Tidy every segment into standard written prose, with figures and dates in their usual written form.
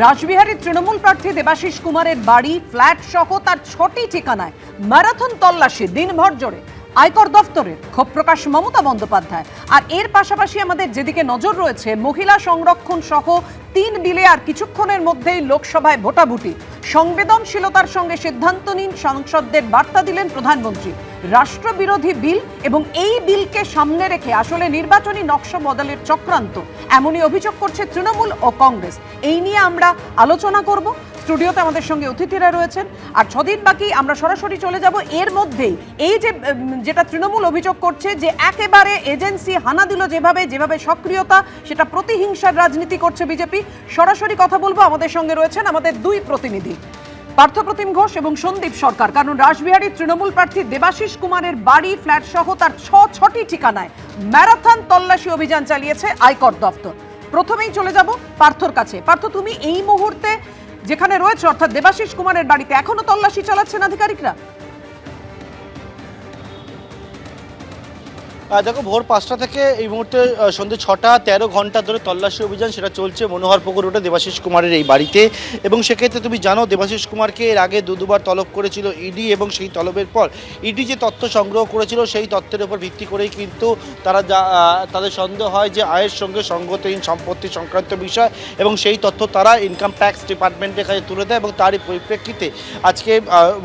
রাসবিহারীর তৃণমূল প্রার্থী দেবাশিস কুমারের বাড়ি, ফ্ল্যাট সহ তার ৬টি ঠিকানায় ম্যারাথন তল্লাশি দিনভর জোরে আয়কর দফতরের। ক্ষোভ প্রকাশ মমতা বন্দ্যোপাধ্যায়। আর এর পাশাপাশি আমাদের যেদিকে নজর রয়েছে, মহিলা সংরক্ষণ সহ ৩ বিলে আর কিছুক্ষণের মধ্যেই লোকসভায় ভোটাভুটি। সংবেদনশীলতার সঙ্গে সিদ্ধান্ত নিন, সাংসদদের বার্তা দিলেন প্রধানমন্ত্রী। রাষ্ট্রবিরোধী বিল এবং এই বিলকে সামনে রেখে আসলে নির্বাচনী নকশা বদলের চক্রান্ত, এমনই অভিযোগ করছে তৃণমূল ও কংগ্রেস। এই নিয়ে আমরা আলোচনা করব। স্টুডিওতে আমাদের সঙ্গে অতিথিরা রয়েছেন। আর 6 দিন বাকি, আমরা সরাসরি চলে যাব এর মধ্যেই। এই যেটা তৃণমূল অভিযোগ করছে যে একেবারে এজেন্সি হানা দিল, যেভাবে সক্রিয়তা, সেটা প্রতিহিংসার রাজনীতি করছে বিজেপি। সরাসরি কথা বলবো। আমাদের সঙ্গে রয়েছেন আমাদের দুই প্রতিনিধি, পার্থপ্রতিম ঘোষ এবং সন্দীপ সরকার। কারণ রাসবিহারীর তৃণমূল প্রার্থী দেবাশিস কুমারের বাড়ি, ফ্ল্যাট সহ তার ৬টি ঠিকানায় ম্যারাথন তল্লাশি অভিযান চালিয়েছে আয়কর দফতর। প্রথমেই চলে যাব পার্থর কাছে। পার্থ, তুমি এই মুহূর্তে যেখানে রয়েছে, অর্থাৎ দেবাশিস কুমারের বাড়িতে, এখনো তল্লাশি চালাচ্ছেন আধিকারিকরা? দেখো, ভোর ৫টা থেকে এই মুহূর্তে সন্ধ্যে ৬টা ১৩ ঘন্টা ধরে তল্লাশি অভিযান সেটা চলছে মনোহরপুকুর রোডে দেবাশিস কুমারের এই বাড়িতে। এবং সেক্ষেত্রে তুমি জানো, দেবাশিস কুমারকে এর আগে দুবার তলব করেছিল ইডি, এবং সেই তলবের পর ইডি যে তথ্য সংগ্রহ করেছিল সেই তথ্যের উপর ভিত্তি করেই কিন্তু তাদের সন্দেহ হয় যে আয়ের সঙ্গে সঙ্গতিহীন সম্পত্তি সংক্রান্ত বিষয়, এবং সেই তথ্য তারা ইনকাম ট্যাক্স ডিপার্টমেন্টের কাছে তুলে দেয়। এবং তারই পরিপ্রেক্ষিতে আজকে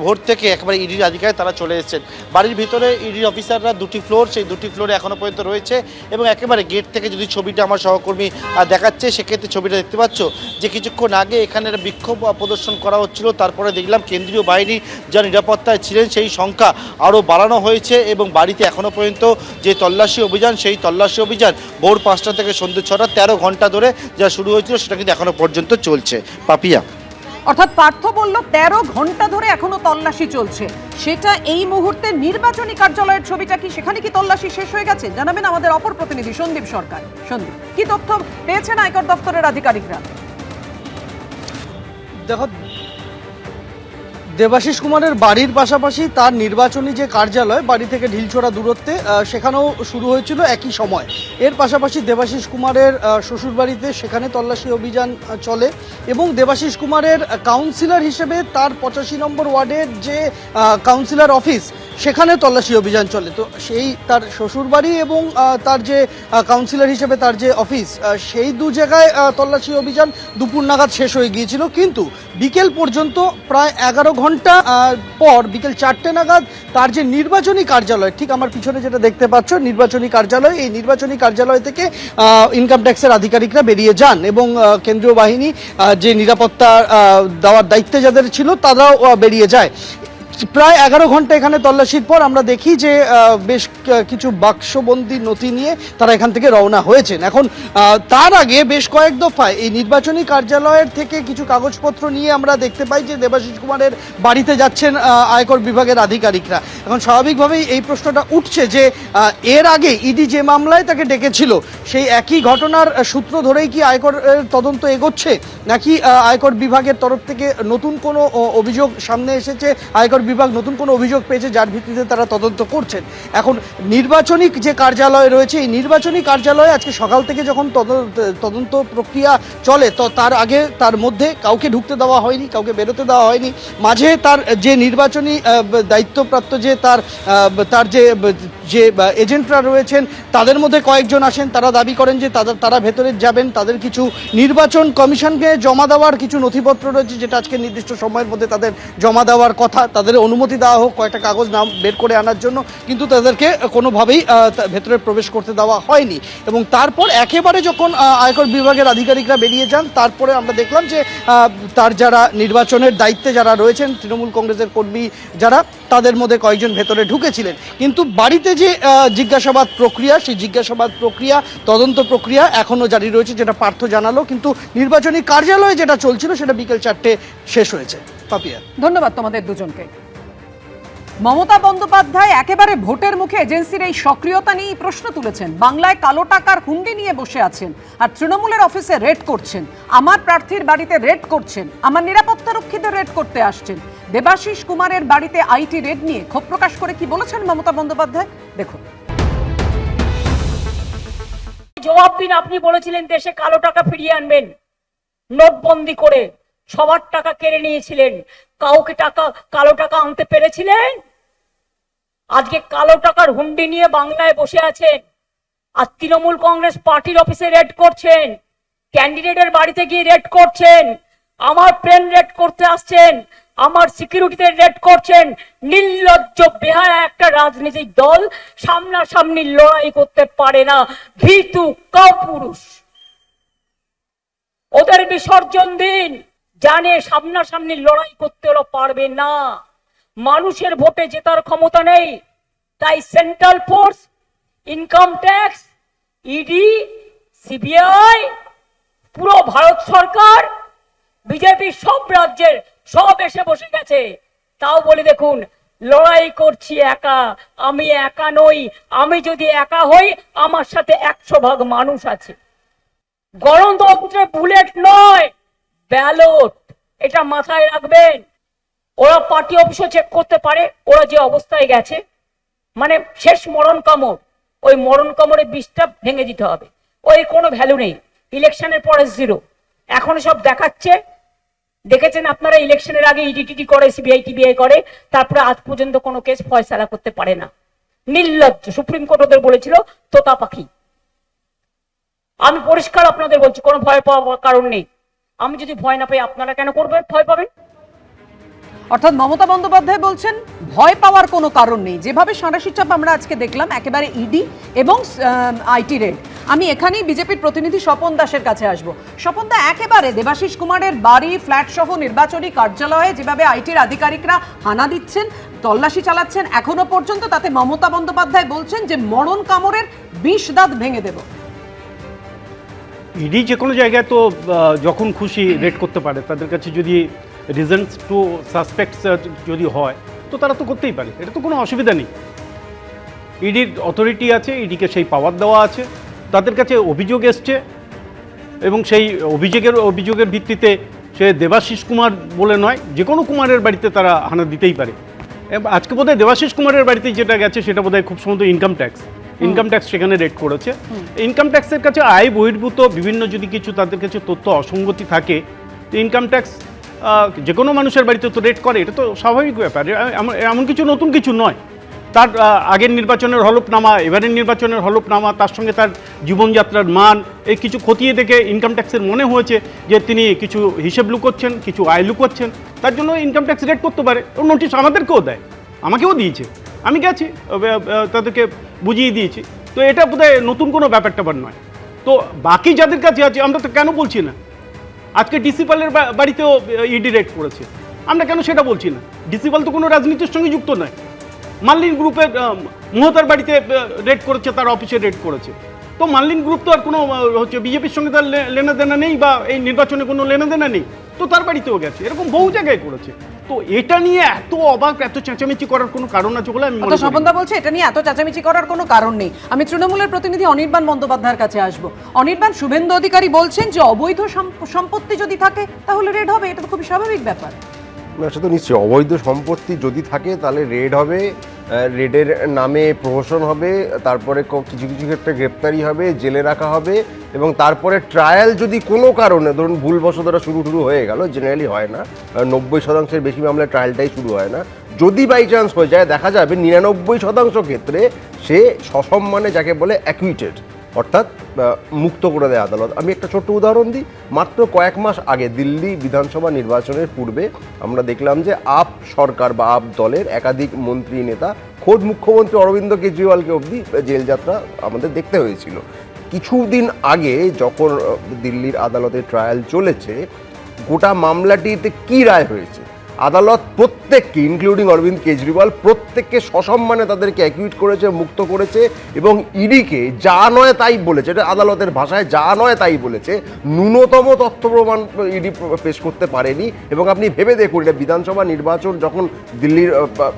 ভোর থেকে একেবারে ইডির আধিকারিক তারা চলে এসেছেন বাড়ির ভিতরে। ইডির অফিসাররা 2টি ফ্লোর, সেই 2টি ফ্লোরে এখনো পর্যন্ত রয়েছে। এবং একেবারে গেট থেকে যদি ছবিটা আমার সহকর্মী দেখাচ্ছে, সেক্ষেত্রে ছবিটা দেখতে পাচ্ছ যে কিছুক্ষণ আগে এখানে বিক্ষোভ প্রদর্শন করা হচ্ছিল। তারপরে দেখলাম কেন্দ্রীয় বাহিনী যারা নিরাপত্তায় ছিলেন সেই সংখ্যা আরও বাড়ানো হয়েছে। এবং বাড়িতে এখনো পর্যন্ত যে তল্লাশি অভিযান, সেই তল্লাশি অভিযান ভোর ৫টা থেকে সন্ধ্যে ৬টা ১৩ ঘন্টা ধরে যা শুরু হয়েছিল সেটা কিন্তু এখনো পর্যন্ত চলছে। পাপিয়া, অর্থাৎ পার্থ বলল ১৩ ঘন্টা ধরে এখনো তল্লাশি চলছে। সেটা এই মুহূর্তে নির্বাচনী কার্যালয়ের ছবিটা কি, সেখানে কি তল্লাশি শেষ হয়ে গেছে? জানাবেন আমাদের অপর প্রতিনিধি সন্দীপ সরকার। সন্দীপ, কি তথ্য পেয়েছেন আয়কর দফতরের আধিকারিকরা? দেখো, দেবাশিস কুমারের বাড়ির পাশাপাশি তার নির্বাচনী যে কার্যালয়, বাড়ি থেকে ঢিলছোড়া দূরত্বে, সেখানেও শুরু হয়েছিল একই সময়। এর পাশাপাশি দেবাশিস কুমারের শ্বশুরবাড়িতে, সেখানে তল্লাশি অভিযান চলে। এবং দেবাশিস কুমারের কাউন্সিলর হিসেবে তার 85 নম্বর ওয়ার্ডের যে কাউন্সিলর অফিস, সেখানে তল্লাশি অভিযান চলে। তো সেই তার শ্বশুরবাড়ি এবং তার যে কাউন্সিলর হিসেবে তার যে অফিস, সেই দু জায়গায় তল্লাশি অভিযান দুপুর নাগাদ শেষ হয়ে গিয়েছিল। কিন্তু বিকেল পর্যন্ত, প্রায় 11 ঘন্টা পর বিকেল 4টে নাগাদ তার যে নির্বাচনী কার্যালয়, ঠিক আমার পিছনে যেটা দেখতে পাচ্ছ নির্বাচনী কার্যালয়, এই নির্বাচনী কার্যালয় থেকে ইনকাম ট্যাক্সের আধিকারিকরা বেরিয়ে যান। এবং কেন্দ্রীয় বাহিনী যে নিরাপত্তা দেওয়ার দায়িত্বে যাদের ছিল তারাও বেরিয়ে যায়। প্রায় 11 ঘন্টা এখানে তল্লাশির পর আমরা দেখি যে বেশ কিছু বাক্সবন্দি নথি নিয়ে তারা এখান থেকে রওনা হয়েছেন। এখন তার আগে বেশ কয়েক দফায় এই নির্বাচনী কার্যালয়ের থেকে কিছু কাগজপত্র নিয়ে আমরা দেখতে পাই যে দেবাশিস কুমারের বাড়িতে যাচ্ছেন আয়কর বিভাগের আধিকারিকরা। এখন স্বাভাবিকভাবেই এই প্রশ্নটা উঠছে যে এর আগে ইডি যে মামলায় তাকে ডেকেছিল, সেই একই ঘটনার সূত্র ধরেই কি আয়কর তদন্ত এগোচ্ছে, নাকি আয়কর বিভাগের তরফ থেকে নতুন কোনো অভিযোগ সামনে এসেছে, আয়কর বিভাগ নতুন কোনো অভিযোগ পেয়েছে যার ভিত্তিতে তারা তদন্ত করছেন। এখন নির্বাচনী যে কার্যালয় রয়েছে, এই নির্বাচনী কার্যালয়ে আজকে সকাল থেকে যখন তদন্ত প্রক্রিয়া চলে, তো তার আগে তার মধ্যে কাউকে ঢুকতে দেওয়া হয়নি, কাউকে বেরোতে দেওয়া হয়নি। মাঝে তার যে নির্বাচনী দায়িত্বপ্রাপ্ত যে তার যে এজেন্টরা রয়েছেন, তাদের মধ্যে কয়েকজন আসেন, তারা দাবি করেন যে তারা ভেতরে যাবেন, তাদের কিছু নির্বাচন কমিশনকে জমা দেওয়ার কিছু নথিপত্র রয়েছে, যেটা আজকে নির্দিষ্ট সময়ের মধ্যে তাদের জমা দেওয়ার কথা। তাদের অনুমতি দেওয়া হোক কয়েকটা কাগজ নাম বের করে আনার জন্য, কিন্তু তাদেরকে কোনোভাবেই ভেতরে প্রবেশ করতে দেওয়া হয়নি। এবং তারপর একেবারে যখন আয়কর বিভাগের আধিকারিকরা বেরিয়ে যান, তারপরে আমরা দেখলাম যে তার যারা নির্বাচনের দায়িত্বে যারা রয়েছেন, তৃণমূল কংগ্রেসের কর্মী যারা, তাদের মধ্যে কয়েকজন ভেতরে ঢুকেছিলেন। কিন্তু বাড়িতে যে জিজ্ঞাসাবাদ প্রক্রিয়া, সেই জিজ্ঞাসাবাদ প্রক্রিয়া, তদন্ত প্রক্রিয়া এখনও জারি রয়েছে, যেটা পার্থ জানালো। কিন্তু নির্বাচনী কার্যালয়ে যেটা চলছিল সেটা বিকেল 4টে শেষ হয়েছে। পাপিয়া, ধন্যবাদ তোমাদের দুজনকে। মমতা বন্দ্যোপাধ্যায় একেবারে ভোটের মুখে এজেন্সির এই সক্রিয়তা নিয়ে প্রশ্ন তুলেছেন। বাংলায় কালো টাকার হুন্ডি নিয়ে বসে আছেন, আর তৃণমূলের অফিসে রেড করছেন, আমার প্রার্থীর বাড়িতে রেড করছেন, আমার নিরাপত্তা রক্ষীদের রেড করতে আসছেন। দেবাশিস কুমারের বাড়িতে আইটি রেড নিয়ে ক্ষোভ প্রকাশ করে কি বলেছেন মমতা বন্দ্যোপাধ্যায়, দেখুন। জবাব দিন, আপনি বলেছিলেন দেশে কালো টাকা ফিরিয়ে আনবেন। নোটবন্দি করে সবার টাকা কেড়ে নিয়েছিলেন, কাউকে টাকা কালো টাকা আনতে পেরেছিলেন? আজকে কালো টাকার হুন্ডি নিয়ে বাংলায় বসে আছেন, আর তৃণমূল কংগ্রেস পার্টির অফিসে রেড করছেন, ক্যান্ডিডেটের বাড়িতে গিয়ে রেড করছেন, আমার প্লেন রেড করতে আসছেন, আমার সিকিউরিটিতে রেড করছেন। নির্লজ্জ বেহায়া একটা রাজনৈতিক দল সামনাসামনি লড়াই করতে পারে না, ভীতু কাপুরুষ। ওদের বিসর্জন দিন, জানে সামনাসামনি লড়াই করতে ওরা পারবে না, মানুষের ভোটে জেতার ক্ষমতা নেই। তাই central force, income tax, ED, CBI, পুরো ভারত সরকার, বিজেপি সব রাজ্যের সব এসে বসে গেছে। তাও বলে দেখুন, লড়াই করছি একা, আমি একা নই। আমি যদি একা হই, আমার সাথে 100 ভাগ মানুষ আছে। গণতন্ত্রে বুলেট নয়, ব্যালট, এটা মাথায় রাখবেন। ওরা পার্টি অফিসে চেক করতে পারে, ওরা যে অবস্থায় গেছে, মানে শেষ মরণ কামড়, ওই মরণ কামড়ে বিষটা ভেঙে দিতে হবে। ওই কোনো ভ্যালু নেই, ইলেকশনের পরে জিরো। এখন সব দেখাচ্ছে, দেখেছেন আপনারা, ইলেকশনের আগে ইডিটিটি করে, সিবিআই টিবিআই করে, তারপরে আজ পর্যন্ত কোনো কেস ফয়সালা করতে পারে না। নির্লজ্জ। সুপ্রিম কোর্ট ওদের বলেছিল তোতা পাখি। আমি পরিষ্কার আপনাদের বলছি, কোনো ভয় পাওয়ার কারণ নেই। আমি যদি ভয় না পাই, আপনারা কেন করবেন, ভয় পাবেন? অর্থাৎ মমতা বন্দ্যোপাধ্যায় বলছেন ভয় পাওয়ার কোনো কারণ নেই। যেভাবে সাঁড়াশি চাপ আমরা আজকে দেখলাম, একেবারে ইডি এবং আইটি রেড। আমি এখানেই বিজেপির প্রতিনিধি স্বপন দাসের কাছে আসবো। স্বপন দা, একেবারে দেবাশিস কুমারের বাড়ি, ফ্ল্যাট সহ নির্বাচনী কার্যালয়ে যেভাবে আইটির আধিকারিকরা হানা দিচ্ছেন, তল্লাশি চালাচ্ছেন, এখনো পর্যন্ত তাতে মমতা বন্দ্যোপাধ্যায় বলছেন যে মরণ কামড়ের বিষ দাঁত ভেঙে দেব। ইডি যে কোনো জায়গায় তো যখন খুশি রেড করতে পারে, তাদের কাছে যদি রিজনস টু সাসপেক্টস যদি হয় তো তারা তো করতেই পারে, এটা তো কোনো অসুবিধা নেই। ইডির অথরিটি আছে, ইডিকে সেই পাওয়ার দেওয়া আছে, তাদের কাছে অভিযোগ এসছে এবং সেই অভিযোগের ভিত্তিতে সে দেবাশিস কুমার বলে নয়, যে কোনো কুমারের বাড়িতে তারা হানা দিতেই পারে। আজকে বোধহয় দেবাশিস কুমারের বাড়িতে যেটা গেছে সেটা বোধহয় খুব সম্ভবত ইনকাম ট্যাক্স সেখানে রেড করেছে। ইনকাম ট্যাক্সের কাছে আয় বহির্ভূত বিভিন্ন যদি কিছু তাদের কাছে তথ্য অসঙ্গতি থাকে, ইনকাম ট্যাক্স যে কোনো মানুষের বাড়িতে তো রেড করে, এটা তো স্বাভাবিক ব্যাপার, এমন কিছু নতুন কিছু নয়। তার আগের নির্বাচনের হলফনামা, এবারের নির্বাচনের হলফনামা, তার সঙ্গে তার জীবনযাত্রার মান, এই কিছু খতিয়ে দেখে ইনকাম ট্যাক্সের মনে হয়েছে যে তিনি কিছু হিসেব লুকোচ্ছেন, কিছু আয় লুকোচ্ছেন, তার জন্য ইনকাম ট্যাক্স রেড করতে পারে। ও নোটিশ আমাদেরকেও দেয়, আমাকেও দিয়েছে, আমি গেছি তাদেরকে বুঝিয়ে দিয়েছি। তো এটা বোধহয় নতুন কোনো ব্যাপারটা নয়। তো বাকি যাদের কাছে আছে আমরা তো কেন বলছি না? আজকে ডিসিপালের বাড়িতেও ইডি রেড করেছে, আমরা কেন সেটা বলছি না? ডিসিপাল তো কোনো রাজনীতির সঙ্গে যুক্ত নয়। মার্লিন গ্রুপের মহতার বাড়িতে রেড করেছে, তার অফিসে রেড করেছে। তো মার্লিন গ্রুপ তো আর কোনো বিজেপির সঙ্গে তার লেনাদেনা নেই, বা এই নির্বাচনে কোনো লেনাদেনা নেই, তো তার বাড়িতেও গেছে, এরকম বহু জায়গায় করেছে। তো এটা নিয়ে এত অবাক, এত চেঁচামেচি করার কোনো কারণ আছে বলে আমি মনে করি না। স্বপন দা বলছে এটা নিয়ে এত চেঁচামেচি করার কোনো কারণ নেই। আমি তৃণমূলের প্রতিনিধি অনির্বাণ বন্দ্যোপাধ্যায়ের কাছে আসবো। অনির্বাণ, শুভেন্দু অধিকারী বলছেন যে অবৈধ সম্পত্তি যদি থাকে তাহলে রেড হবে, এটা তো খুবই স্বাভাবিক ব্যাপার। সেটা তো নিশ্চয়ই, অবৈধ সম্পত্তি যদি থাকে তাহলে রেড হবে, রেডের নামে প্রহসন হবে, তারপরে কিছু কিছু ক্ষেত্রে গ্রেপ্তারি হবে, জেলে রাখা হবে, এবং তারপরে ট্রায়াল যদি কোনো কারণে ধরুন ভুলবশত শুরু হয়ে গেল, জেনারেলি হয় না, 90% বেশি মামলায় ট্রায়ালটাই শুরু হয় না, যদি বাই চান্স হয়ে যায় দেখা যাবে 99% ক্ষেত্রে সে সসম্মানে, যাকে বলে অ্যাকুইটেড, অর্থাৎ মুক্ত করে দেয় আদালত। আমি একটা ছোট্ট উদাহরণ দিই। মাত্র কয়েক মাস আগে দিল্লি বিধানসভা নির্বাচনের পূর্বে আমরা দেখলাম যে আপ সরকার বা আপ দলের একাধিক মন্ত্রী নেতা, খোদ মুখ্যমন্ত্রী অরবিন্দ কেজরিওয়ালকে অবধি জেল যাত্রা আমাদের দেখতে হয়েছিল। কিছুদিন আগে যখন দিল্লির আদালতে ট্রায়াল চলেছে, গোটা মামলাটিতে কী রায় হয়েছে, আদালত প্রত্যেককে, ইনক্লুডিং অরবিন্দ কেজরিওয়াল, প্রত্যেককে সসম্মানে তাদেরকে অ্যাকিউট করেছে, মুক্ত করেছে, এবং ইডিকে যা নয় তাই বলেছে, এটা আদালতের ভাষায় যা নয় তাই বলেছে, ন্যূনতম তথ্য প্রমাণ ইডি পেশ করতে পারেনি। এবং আপনি ভেবে দেখুন, এটা বিধানসভা নির্বাচন যখন দিল্লির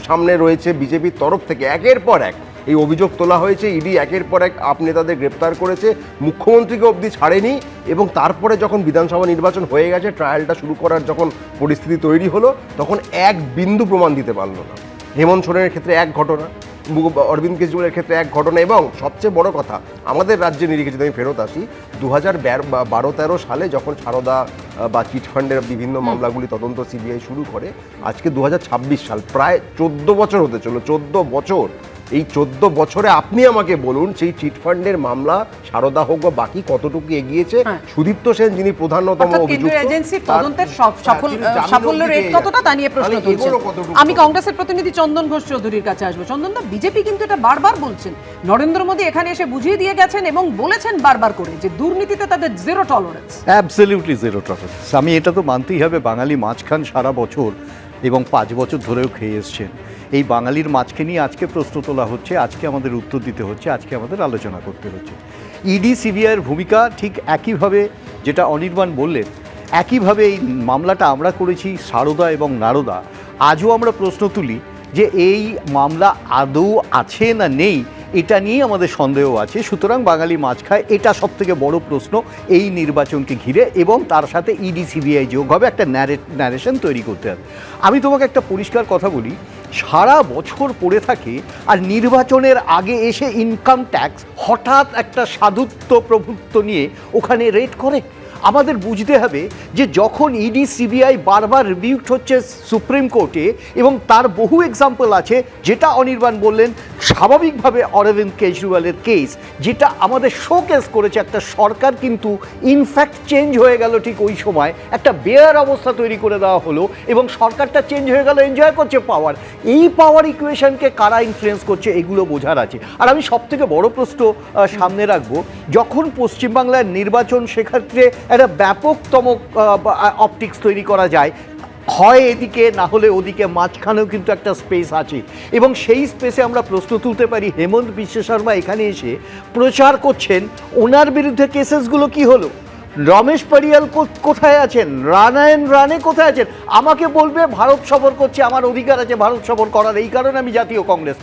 সামনে রয়েছে, বিজেপির তরফ থেকে একের পর এক এই অভিযোগ তোলা হয়েছে, ইডি একের পর এক আপ নেতাদের গ্রেপ্তার করেছে, মুখ্যমন্ত্রীকে অবধি ছাড়েনি, এবং তারপরে যখন বিধানসভা নির্বাচন হয়ে গেছে, ট্রায়ালটা শুরু করার যখন পরিস্থিতি তৈরি হলো, তখন এক বিন্দু প্রমাণ দিতে পারলো না। হেমন্ত সোরেনের ক্ষেত্রে এক ঘটনা, অরবিন্দ কেজরিওয়ালের ক্ষেত্রে এক ঘটনা, এবং সবচেয়ে বড় কথা, আমাদের রাজ্যে নিরিখে যদি আমি ফেরত আসি, 2012-13 সালে যখন সারদা বা চিটফান্ডের বিভিন্ন মামলাগুলি তদন্ত সিবিআই শুরু করে, আজকে 2026 সাল, প্রায় 14 বছর হতে চলো, 14 বছর। এই 14 বছরে আপনি আমাকে বলুন সেই চিটফান্ডের মামলা সারদা হোক বা বাকি কতটুকু এগিয়েছে? সুদীপ্ত সেন যিনি প্রধানতম অর্থাৎ কেন্দ্রীয় অভিযুক্ত, এজেন্সি তার- তদন্তের তিনি জামিন সাফল্য অবধি রেট পেয়ে কতটা তা নিয়ে প্রশ্ন তাহলে তুলছেন। এগোলো কতটুকু? আমি কংগ্রেসের প্রতিনিধি চন্দন ঘোষ চৌধুরীর কাছে আসবো। চন্দন দা, বিজেপি কিন্তু এটা বারবার বলছেন, নরেন্দ্র মোদী এখানে এসে বুঝিয়ে দিয়ে গেছেন এবং বলেছেন বারবার করে যে দুর্নীতিতে তাদের zero tolerance. Absolutely zero tolerance. আমি এটা তো মানতেই হবে, বাঙালি মাছ খান সারা বছর এবং 5 বছর ধরেও খেয়ে এসছেন। এই বাঙালির মাছকে নিয়ে আজকে প্রশ্ন তোলা হচ্ছে, আজকে আমাদের উত্তর দিতে হচ্ছে, আজকে আমাদের আলোচনা করতে হচ্ছে। ইডি সিবিআইয়ের ভূমিকা ঠিক একইভাবে, যেটা অনির্বাণ বললেন, একইভাবে এই মামলাটা আমরা করেছি সারদা এবং নারদা। আজও আমরা প্রশ্ন তুলি যে এই মামলা আদৌ আছে না নেই, এটা নিয়েই আমাদের সন্দেহ আছে। সুতরাং বাঙালি মাছ খায়, এটা সবথেকে বড় প্রশ্ন এই নির্বাচনকে ঘিরে, এবং তার সাথে ইডি সিবিআই যোগ হবে, একটা ন্যারেশন তৈরি করতে হবে। আমি তোমাকে একটা পরিষ্কার কথা বলি, সারা বছর পড়ে থাকে আর নির্বাচনের আগে এসে ইনকাম ট্যাক্স হঠাৎ একটা সাধুত্ব প্রভুত্ব নিয়ে ওখানে রেড করে। আমাদের বুঝতে হবে যে যখন ইডি সিবিআই বারবার রিভিউড হচ্ছে সুপ্রিম কোর্টে, এবং তার বহু এক্সাম্পল আছে, যেটা অনির্বাণ বললেন, স্বাভাবিকভাবে অরবিন্দ কেজরিওয়ালের কেস, যেটা আমাদের শোকেস করেছে একটা সরকার কিন্তু ইনফ্যাক্ট চেঞ্জ হয়ে গেল। ঠিক ওই সময় একটা বেয়ার অবস্থা তৈরি করে দেওয়া হলো এবং সরকারটা চেঞ্জ হয়ে গেল, এনজয় করছে পাওয়ার। এই পাওয়ার ইকুয়েশনকে কারা ইনফ্লুয়েন্স করছে এগুলো বোঝার আছে। আর আমি সবথেকে বড় প্রশ্ন সামনে রাখবো, যখন পশ্চিমবাংলার নির্বাচন, সেক্ষেত্রে একটা ব্যাপকতম অপটিক্স তৈরি করা যায়, হয় এদিকে না হলে ওদিকে, মাঝখানেও কিন্তু একটা স্পেস আছে, এবং সেই স্পেসে আমরা প্রশ্ন তুলতে পারি। হেমন্ত বিশ্ব শর্মা এখানে এসে প্রচার করছেন, ওনার বিরুদ্ধে কেসেসগুলো কি হলো? রমেশ পারিয়াল কোথায় আছেন? রানায়ণ রানে কোথায় আছেন? আমাকে বলবে ভারত সফর করছে, আমার অধিকার আছে ভারত সফর করার, এই কারণে আমি জাতীয় কংগ্রেস।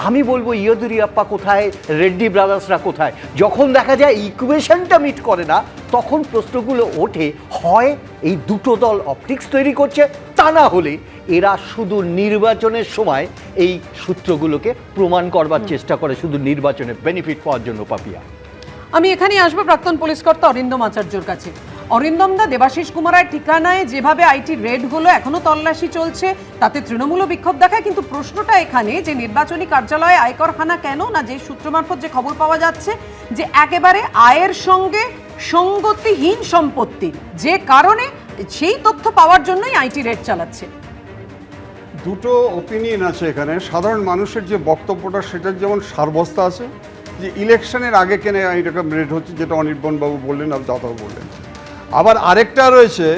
আমি বলবো ইয়েদুরিয়াপ্পা কোথায়, রেড্ডি ব্রাদার্সরা কোথায়? যখন দেখা যায় ইকুয়েশনটা মিট করে না, তখন প্রশ্নগুলো ওঠে, হয় এই দুটো দল অপটিক্স তৈরি করছে, তা না হলে এরা শুধু নির্বাচনের সময় এই সূত্রগুলোকে প্রমাণ করবার চেষ্টা করে, শুধু নির্বাচনের বেনিফিট পাওয়ার জন্য। পাপিয়া, আমি এখানে আসবো প্রাক্তন পুলিশ কর্তা অরিন্দম আচার্যর কাছে। অরিন্দম দা, দেবাশিস কুমারের ঠিকানায় যেভাবে আইটি রেড হলো, এখনো তল্লাশি চলছে, তাতে তৃণমূলও বিক্ষোভ দেখায়, কিন্তু প্রশ্নটা এখানে যে নির্বাচনী কার্যালয়ে আয়কর হানা কেন? না যে সূত্র মারফত যে খবর পাওয়া যাচ্ছে যে একেবারে আয়ের সঙ্গে সঙ্গতিহীন সম্পত্তি, যে কারণে সেই তথ্য পাওয়ার জন্যই আইটি রেড চালাচ্ছে। দুটো ওপিনিয়ন আছে এখানে। সাধারণ মানুষের যে বক্তব্যটা, সেটার যেমন সারবস্তা আছে, যে ইলেকশনের আগে কেন এরকম রেট হচ্ছে, যেটা অনির্বাণবাবু বললেন আর দাদাও বললেন। আবার আরেকটা রয়েছে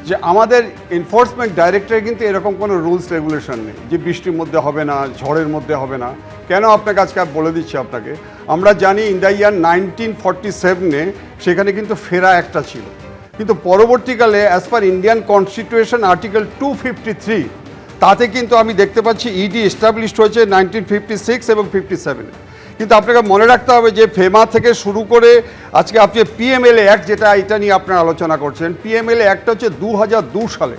যে আমাদের এনফোর্সমেন্ট ডাইরেক্টরের কিন্তু এরকম কোনো রুলস রেগুলেশন নেই যে বৃষ্টির মধ্যে হবে না, ঝড়ের মধ্যে হবে না। কেন আপনাকে আজকে বলে দিচ্ছি আপনাকে, আমরা জানি ইন দ্য ইয়ার 1947-এ সেখানে কিন্তু ফেরা একটা ছিল, কিন্তু পরবর্তীকালে as per Indian constitution article 253, তাতে কিন্তু আমি দেখতে পাচ্ছি ইডি এস্টাবলিশড হয়েছে 1956 এবং 57-এ। কিন্তু আপনাকে মনে রাখতে হবে যে ফেমা থেকে শুরু করে আজকে আপনি পিএমএলএ অ্যাক্ট, যেটা এটা নিয়ে আপনারা আলোচনা করছেন, পিএমএলএ অ্যাক্ট হচ্ছে 2002 সালে।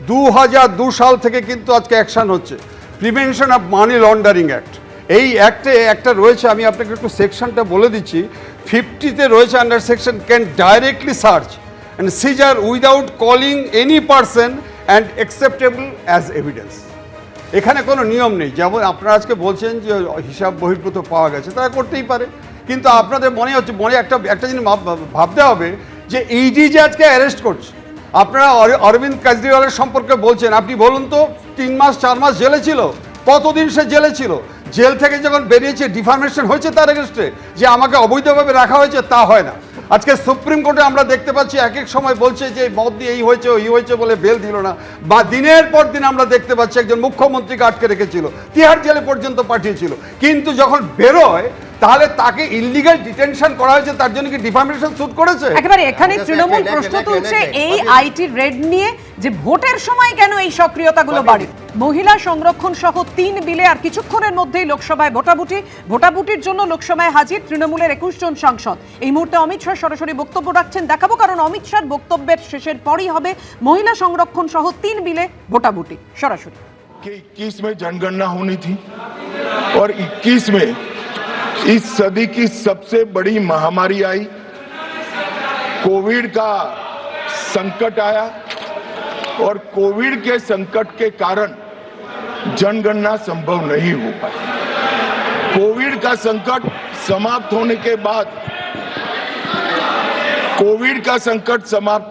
2002 সাল থেকে কিন্তু আজকে অ্যাকশন হচ্ছে, prevention of money laundering act. এই অ্যাক্টে একটা রয়েছে, আমি আপনাকে একটু সেকশনটা বলে দিচ্ছি। 50-তে রয়েছে under section, can directly search and seizure without calling any person and acceptable as evidence. এখানে কোনো নিয়ম নেই। যেমন আপনারা আজকে বলছেন যে হিসাব বহির্ভূত পাওয়া গেছে, তারা করতেই পারে, কিন্তু আপনাদের মনে হচ্ছে, মনে একটা জিনিস ভাবতে হবে যে ইডি যে আজকে অ্যারেস্ট করছে, আপনারা অরবিন্দ কেজরিওয়ালের সম্পর্কে বলছেন, আপনি বলুন তো 3 মাস 4 মাস জেলে ছিল, কতদিন সে জেলে ছিল? জেল থেকে যখন বেরিয়েছে ডিফার্মেশন হয়েছে তার এগেনস্টে, যে আমাকে অবৈধভাবে রাখা হয়েছে, তা হয় না। আজকে সুপ্রিম কোর্টে আমরা দেখতে পাচ্ছি এক এক সময় বলছে যে মদ দিয়ে এই হয়েছে ওই হয়েছে বলে বেল দিল না, বা দিনের পর দিন আমরা দেখতে পাচ্ছি একজন মুখ্যমন্ত্রীকে আটকে রেখেছিল, তিহার জেলে পর্যন্ত পাঠিয়েছিল, কিন্তু যখন বেরোয় তাহলে তাকে ইললিগাল ডিটেনশন করা হয়েছে, তার জন্য কি ডিফামেশন সুট করেছে? একেবারে এখানে তৃণমূল প্রশ্ন তুলছে এই আইটি রেড নিয়ে, যে ভোটের সময় কেন এই সক্রিয়তাগুলো বাড়ে। মহিলা সংরক্ষণ সহ 3 বিলে আর কিছুক্ষণের মধ্যেই লোকসভায় ভোটাভুটির জন্য লোকসভায় হাজির তৃণমূলের 21 জন সাংসদ। এই মুহূর্তে অমিত শাহ সরাসরি বক্তব্য রাখছেন, দেখাবো, কারণ অমিত শাহর বক্তব্যের শেষের পরই হবে মহিলা সংরক্ষণ সহ 3 বিলে ভোটাভুটি সরাসরি। 21 में जनगणना होनी थी और 21 में इस सदी की सबसे बड़ी महामारी आई, कोविड का संकट आया और कोविड के संकट के कारण जनगणना संभव नहीं हो पाई। कोविड का संकट समाप्त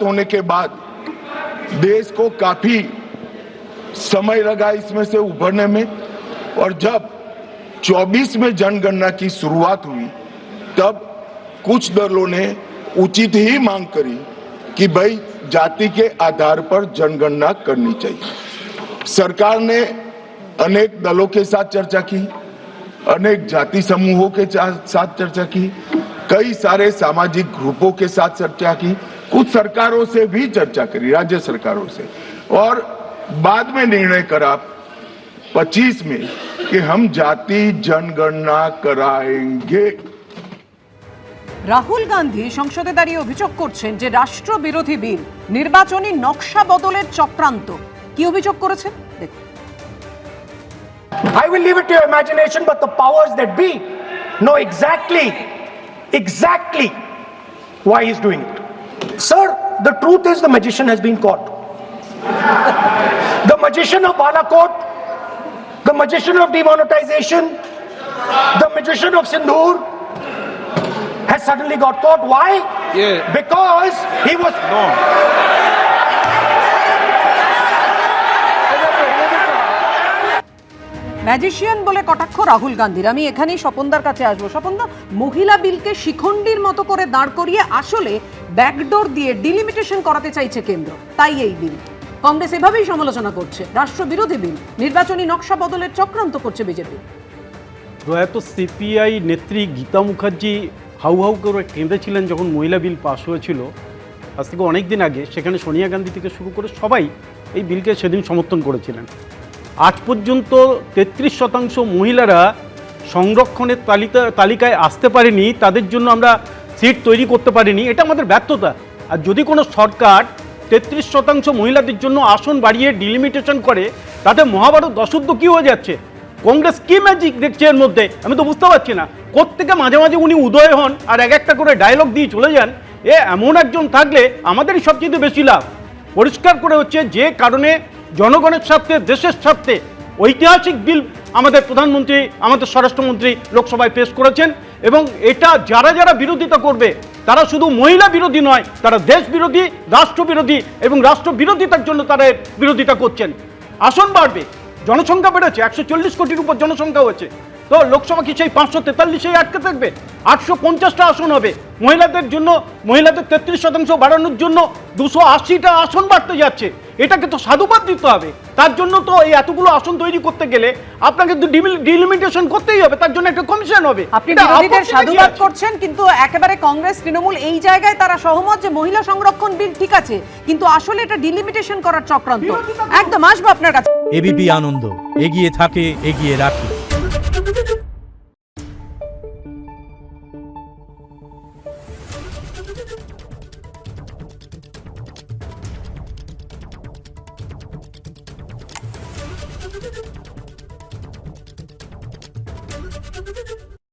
होने के बाद देश को काफी समय लगा इसमें से उभरने में, और जब 24 में जनगणना की शुरुआत हुई तब कुछ दलों ने उचित ही मांग करी कि भाई जाति के आधार पर जनगणना करनी चाहिए। सरकार ने अनेक दलों के साथ चर्चा की, अनेक जाति समूहों के साथ चर्चा की, कई सारे सामाजिक ग्रुपों के साथ चर्चा की, कुछ सरकारों से भी चर्चा करी, राज्य सरकारों से, और बाद में निर्णय करा 25 में कि हम जाति जनगणना कराएंगे। রাহুল গান্ধী সংসদে দাঁড়িয়ে অভিযোগ করছেন যে রাষ্ট্রবিরোধী বিল, নির্বাচনী নকশা বদলের চক্রান্ত। কি অভিযোগ করেছেন দেখুন। I will leave it to your imagination, but the powers that be know exactly why he's doing it. Sir, the truth is the magician has been caught. The magician of Balakot, the magician of demonetization, the magician of Sindoor has suddenly got caught. Why? Because he was... magician বলে কটাক্ষ রাহুল গান্ধীর। আমি এখানেই স্বপনদার কাছে আসবো। স্বপনদা, মহিলা বিলকে শিখণ্ডীর মতো করে দাঁড় করিয়ে আসলে ব্যাকডোর দিয়ে ডিলিমিটেশন করাতে চাইছে কেন্দ্র, তাই এই বিল। কংগ্রেস এভাবেই সমালোচনা করছে, রাষ্ট্রবিরোধী বিল, নির্বাচনী নকশা বদলের চক্রান্ত করছে বিজেপি। প্রয়াত সিপিআই নেত্রী গীতা মুখার্জি হাউ হাউ করে কেঁদেছিলেন যখন মহিলা বিল পাশ হয়েছিল, আজ থেকে অনেক দিন আগে। সেখানে সোনিয়া গান্ধী থেকে শুরু করে সবাই এই বিলকে সেদিন সমর্থন করেছিলেন। আজ পর্যন্ত 33% মহিলারা সংরক্ষণের তালিকায় আসতে পারেনি, তাদের জন্য আমরা সিট তৈরি করতে পারিনি, এটা আমাদের ব্যর্থতা। আর যদি কোনো সরকার 33% মহিলাদের জন্য আসন বাড়িয়ে ডিলিমিটেশন করে, তাতে মহাভারত দশযুদ্ধ কী হয়ে যাচ্ছে? কংগ্রেস কি ম্যাজিক দেখছে এর মধ্যে, আমি তো বুঝতে পারছি না। কোত্থেকে মাঝে মাঝে উনি উদয় হন আর এক একটা করে ডায়লগ দিয়ে চলে যান। এমন একজন থাকলে আমাদেরই সবচেয়ে বেশি লাভ। পরিষ্কার করে হচ্ছে যে কারণে জনগণের স্বার্থে, দেশের স্বার্থে ঐতিহাসিক বিল আমাদের প্রধানমন্ত্রী, আমাদের স্বরাষ্ট্রমন্ত্রী লোকসভায় পেশ করেছেন, এবং এটা যারা যারা বিরোধিতা করবে তারা শুধু মহিলা বিরোধী নয়, তারা দেশ বিরোধী, রাষ্ট্রবিরোধী, এবং রাষ্ট্রবিরোধিতার জন্য তারা বিরোধিতা করছেন। আসন বাড়বে, জনসংখ্যা বেড়েছে, 140 কোটির উপর জনসংখ্যা হয়েছে, তো লোকসভা কি সেই 543 আটকে থাকবে? 850টা আসন হবে মহিলাদের জন্য। মহিলাদের 33% বাড়ানোর জন্য 280টা আসন বাড়তে যাচ্ছে। এটাকে তো সাধুবাদ দিতে হবে। তার জন্য তো এই এতগুলো আসন তৈরি করতে গেলে আপনাকে তো ডিলিমিটেশন করতেই হবে, তার জন্য একটা কমিশন হবে। আপনি বিরোধীদের সাধুবাদ করছেন, কিন্তু একেবারে কংগ্রেস তৃণমূল এই জায়গায় তারা সহমত যে মহিলা সংরক্ষণ বিল ঠিক আছে, কিন্তু আসলে এটা ডিলিমিটেশন করার চক্রান্ত। একদম আসবো আপনার কাছে। এবিপি আনন্দ, এগিয়ে থাকে, এগিয়ে রাখে।